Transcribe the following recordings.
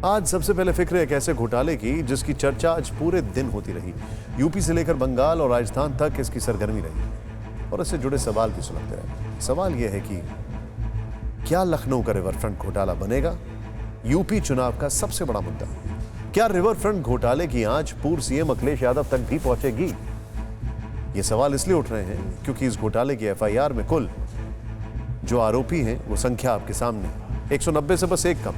आज सबसे पहले फिक्र एक ऐसे घोटाले की जिसकी चर्चा आज पूरे दिन होती रही। यूपी से लेकर बंगाल और राजस्थान तक इसकी सरगर्मी रही और इससे जुड़े सवाल भी सुलगते रहे। सवाल यह है कि क्या लखनऊ का रिवरफ्रंट घोटाला बनेगा यूपी चुनाव का सबसे बड़ा मुद्दा? क्या रिवरफ्रंट घोटाले की आंच पूर्व सीएम अखिलेश यादव तक भी पहुंचेगी? ये सवाल इसलिए उठ रहे हैं क्योंकि इस घोटाले की एफआईआर में कुल जो आरोपी हैं वो संख्या आपके सामने 190 से बस एक कम,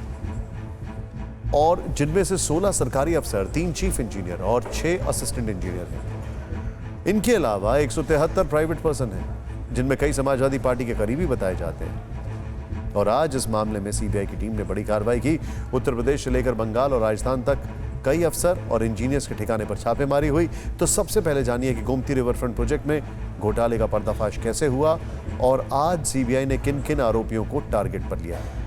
और जिनमें से 16 सरकारी अफसर, 3 चीफ इंजीनियर और 6 असिस्टेंट इंजीनियर हैं। इनके अलावा 173 प्राइवेट पर्सन हैं जिनमें कई समाजवादी पार्टी के करीबी बताए जाते हैं। और आज इस मामले में सीबीआई की टीम ने बड़ी कार्रवाई की। उत्तर प्रदेश से लेकर बंगाल और राजस्थान तक कई अफसर और इंजीनियर्स के ठिकाने पर छापेमारी हुई। तो सबसे पहले जानिए कि गोमती रिवरफ्रंट प्रोजेक्ट में घोटाले का पर्दाफाश कैसे हुआ और आज सीबीआई ने किन किन आरोपियों को टारगेट पर लिया है।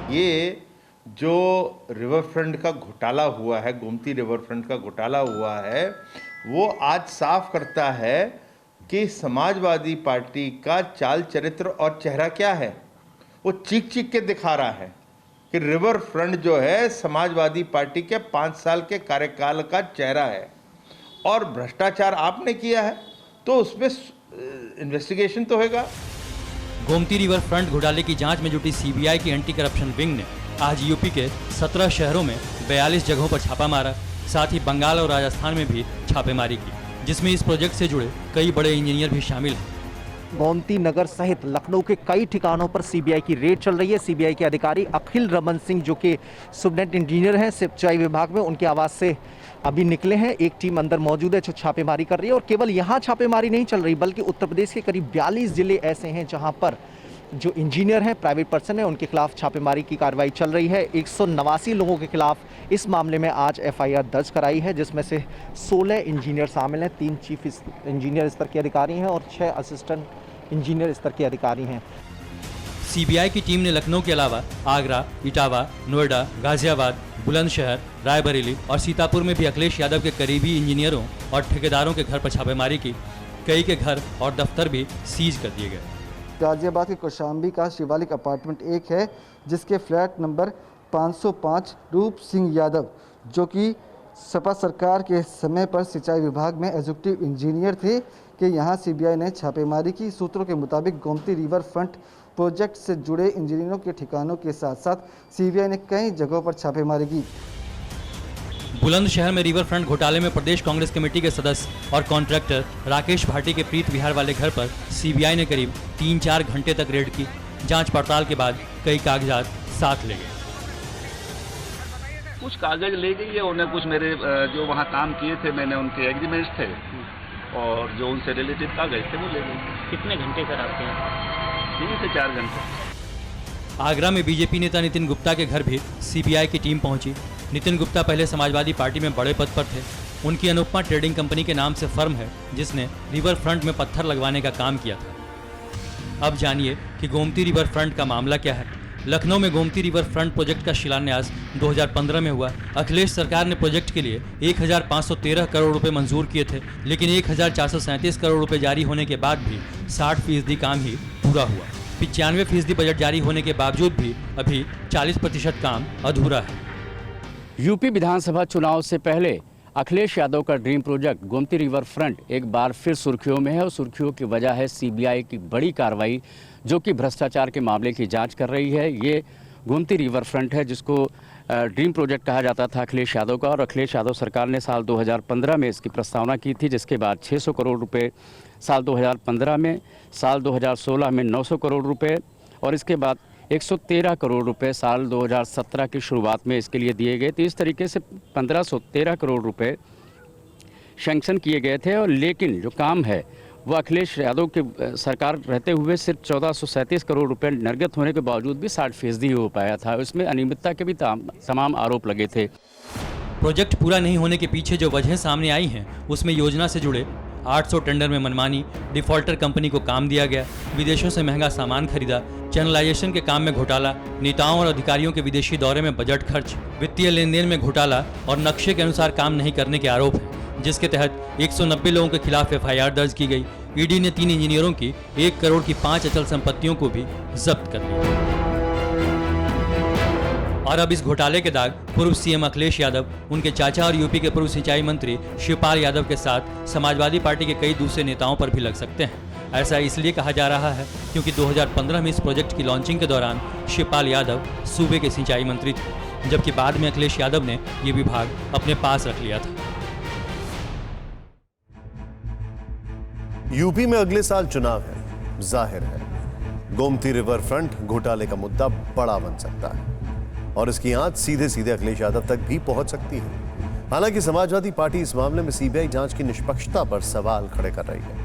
ये जो रिवरफ्रंट का घोटाला हुआ है, गोमती रिवरफ्रंट का घोटाला हुआ है, वो आज साफ करता है कि समाजवादी पार्टी का चाल चरित्र और चेहरा क्या है। वो चीख चीख के दिखा रहा है कि रिवरफ्रंट जो है समाजवादी पार्टी के 5 साल के कार्यकाल का चेहरा है और भ्रष्टाचार आपने किया है तो उसमें इन्वेस्टिगेशन तो होगा। गोमती रिवर फ्रंट घोटाले की जांच में जुटी सीबीआई की एंटी करप्शन विंग ने आज यूपी के 17 शहरों में 42 जगहों पर छापा मारा। साथ ही बंगाल और राजस्थान में भी छापेमारी की, जिसमें इस प्रोजेक्ट से जुड़े कई बड़े इंजीनियर भी शामिल हैं। गोमती नगर सहित लखनऊ के कई ठिकानों पर सीबीआई की रेड चल रही है। सीबीआई के अधिकारी अखिल रमन सिंह, जो कि सुपरिटेंडेंट इंजीनियर हैं सिंचाई विभाग में, उनके आवास से अभी निकले हैं। एक टीम अंदर मौजूद है जो छापेमारी कर रही है। और केवल यहाँ छापेमारी नहीं चल रही, बल्कि उत्तर प्रदेश के करीब 42 जिले ऐसे हैं जहाँ पर जो इंजीनियर हैं, प्राइवेट पर्सन है, उनके खिलाफ छापेमारी की कार्रवाई चल रही है। 189 लोगों के खिलाफ इस मामले में आज एफआईआर दर्ज कराई है, जिसमें से 16 इंजीनियर शामिल हैं, 3 चीफ इंजीनियर स्तर के अधिकारी हैं और 6 असिस्टेंट इंजीनियर स्तर के अधिकारी हैं। सीबीआई की टीम ने लखनऊ के अलावा आगरा, इटावा, नोएडा, गाजियाबाद, बुलंदशहर, रायबरेली और सीतापुर में भी अखिलेश यादव के करीबी इंजीनियरों और ठेकेदारों के घर पर छापेमारी की। कई के घर और दफ्तर भी सीज कर दिए गए। गाजियाबाद के कौशाम्बी का शिवालिक अपार्टमेंट 1 है, जिसके फ्लैट नंबर 505 रूप सिंह यादव, जो कि सपा सरकार के समय पर सिंचाई विभाग में एग्जीक्यूटिव इंजीनियर थे, कि यहाँ सीबीआई ने छापेमारी की। सूत्रों के मुताबिक गोमती रिवर फ्रंट प्रोजेक्ट से जुड़े इंजीनियरों के ठिकानों के साथ साथ सीबीआई ने कई जगहों पर छापेमारी की। बुलंदशहर में रिवर फ्रंट घोटाले में प्रदेश कांग्रेस कमेटी के सदस्य और कॉन्ट्रैक्टर राकेश भाटी के प्रीत विहार वाले घर पर सीबीआई ने करीब 3-4 घंटे तक रेड की। जांच पड़ताल के बाद कई कागजात साथ ले गए। कुछ कागज ले गई है उन्हें, कुछ मेरे जो वहाँ काम किए थे, मैंने उनके एग्रीमेंट्स थे और जो उनसे रिलेटेड कागज थे वो ले गए। कितने घंटे सर आपके यहाँ? 3 से 4 घंटे। आगरा में बीजेपी नेता नितिन गुप्ता के घर भी सीबीआई की टीम पहुंची। नितिन गुप्ता पहले समाजवादी पार्टी में बड़े पद पर थे। उनकी अनुपमा ट्रेडिंग कंपनी के नाम से फर्म है जिसने रिवर फ्रंट में पत्थर लगवाने का काम किया था। अब जानिए कि गोमती रिवर फ्रंट का मामला क्या है। लखनऊ में गोमती रिवर फ्रंट प्रोजेक्ट का शिलान्यास 2015 में हुआ। अखिलेश सरकार ने प्रोजेक्ट के लिए 1513 करोड़ रुपए मंजूर किए थे, लेकिन 1437 करोड़ रुपए जारी होने के बाद भी 60% काम ही पूरा हुआ। 95% बजट जारी होने के बावजूद भी अभी 40% काम अधूरा है। यूपी विधानसभा चुनाव से पहले अखिलेश यादव का dream project Gomti river front एक बार फिर सुर्खियों में है और सुर्खियों की वजह है सीबीआई की बड़ी कार्रवाई, जो कि भ्रष्टाचार के मामले की जांच कर रही है। ये गोमती रिवर फ्रंट है जिसको ड्रीम प्रोजेक्ट कहा जाता था अखिलेश यादव का, और अखिलेश यादव सरकार ने साल 2015 में इसकी प्रस्तावना की थी, जिसके बाद 600 करोड़ रुपए साल 2015 में, साल 2016 में 900 करोड़ रुपए और इसके बाद 113 करोड़ रुपए साल 2017 की शुरुआत में इसके लिए दिए गए। तो इस तरीके से 1513 करोड़ रुपए सैंक्शन किए गए थे, और लेकिन जो काम है वो अखिलेश यादव की सरकार रहते हुए सिर्फ 1437 करोड़ रुपए निर्गत होने के बावजूद भी 60% हो पाया था। इसमें अनियमितता के भी तमाम आरोप लगे थे। प्रोजेक्ट पूरा नहीं होने के पीछे जो वजह सामने आई हैं, उसमें योजना से जुड़े 800 टेंडर में मनमानी, डिफॉल्टर कंपनी को काम दिया गया, विदेशों से महंगा सामान खरीदा, चैनलाइजेशन के काम में घोटाला, नेताओं और अधिकारियों के विदेशी दौरे में बजट खर्च, वित्तीय लेन देन में घोटाला और नक्शे के अनुसार काम नहीं करने के आरोप हैं, जिसके तहत 190 लोगों के खिलाफ FIR दर्ज की गई। ईडी ने 3 इंजीनियरों की 1 करोड़ की 5 अचल संपत्तियों को भी जब्त कर लिया। और अब इस घोटाले के दाग पूर्व सीएम अखिलेश यादव, उनके चाचा और यूपी के पूर्व सिंचाई मंत्री शिवपाल यादव के साथ समाजवादी पार्टी के कई दूसरे नेताओं पर भी लग सकते हैं। ऐसा इसलिए कहा जा रहा है क्योंकि 2015 में इस प्रोजेक्ट की लॉन्चिंग के दौरान शिवपाल यादव सूबे के सिंचाई मंत्री थे, जबकि बाद में अखिलेश यादव ने ये विभाग अपने पास रख लिया था। यूपी में अगले साल चुनाव है। जाहिर है गोमती रिवर फ्रंट घोटाले का मुद्दा बड़ा बन सकता है और इसकी आंच सीधे सीधे अखिलेश यादव तक भी पहुंच सकती है। हालांकि समाजवादी पार्टी इस मामले में सीबीआई जांच की निष्पक्षता पर सवाल खड़े कर रही है।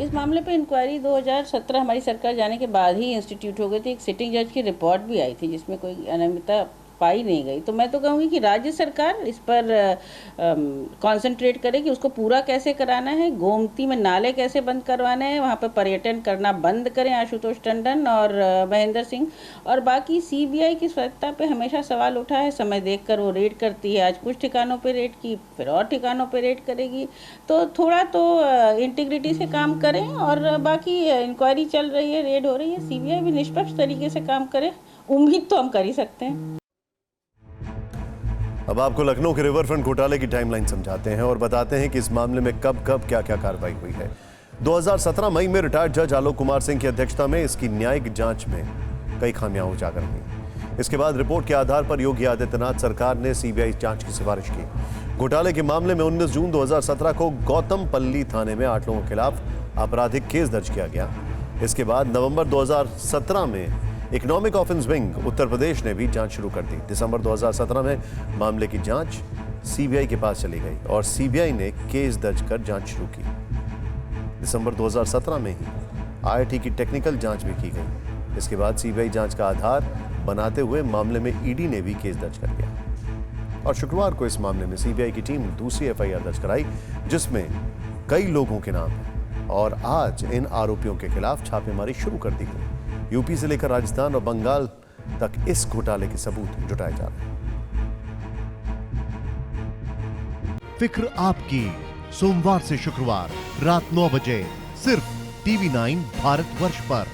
इस मामले पे इंक्वायरी 2017 हमारी सरकार जाने के बाद ही इंस्टीट्यूट हो गई थी। एक सिटिंग जज की रिपोर्ट भी आई थी जिसमें कोई अनियमितता पाई नहीं गई। तो मैं तो कहूँगी कि राज्य सरकार इस पर कंसंट्रेट करे कि उसको पूरा कैसे कराना है, गोमती में नाले कैसे बंद करवाने हैं, वहाँ पर पर्यटन करना बंद करें आशुतोष टंडन और महेंद्र सिंह। और बाकी सीबीआई की स्वायत्तता पे हमेशा सवाल उठा है। समय देखकर वो रेड करती है, आज कुछ ठिकानों पे रेड की, फिर और ठिकानों पे रेड करेगी। तो थोड़ा तो इंटीग्रिटी से काम करें और बाकी इंक्वायरी चल रही है, रेड हो रही है, सीबीआई भी निष्पक्ष तरीके से काम करे, उम्मीद तो हम कर ही सकते हैं। अब आपको लखनऊ के रिवरफ्रंट घोटाले की टाइमलाइन समझाते हैं और बताते हैं कि इस मामले में कब कब क्या क्या कार्रवाई हुई है। 2017 मई में रिटायर्ड जज आलोक कुमार सिंह की अध्यक्षता में इसकी न्यायिक जांच में कई खामियां उजागर हुई। इसके बाद रिपोर्ट के आधार पर योगी आदित्यनाथ सरकार ने सीबीआई जांच की सिफारिश की। घोटाले के मामले में 19 जून 2017 को गौतमपल्ली थाने में 8 लोगों के खिलाफ आपराधिक केस दर्ज किया गया। इसके बाद नवंबर 2017 में economic offence wing Uttar Pradesh ने भी जांच शुरू कर दी। दिसंबर 2017 में मामले की जांच सीबीआई के पास चली गई और सीबीआई ने केस दर्ज कर जांच शुरू की। दिसंबर 2017 में ही आईआईटी की टेक्निकल जांच भी की गई। इसके बाद सीबीआई जांच का आधार बनाते हुए मामले में ईडी ने भी केस दर्ज कर दिया और शुक्रवार को इस मामले में सीबीआई की टीम दूसरी एफआईआर दर्ज कराई जिसमें कई लोगों के नाम है और आज इन आरोपियों के खिलाफ छापेमारी शुरू कर दी गई। यूपी से लेकर राजस्थान और बंगाल तक इस घोटाले के सबूत जुटाए जा रहे हैं। फिक्र आपकी, सोमवार से शुक्रवार रात 9 बजे सिर्फ TV9 भारतवर्ष पर।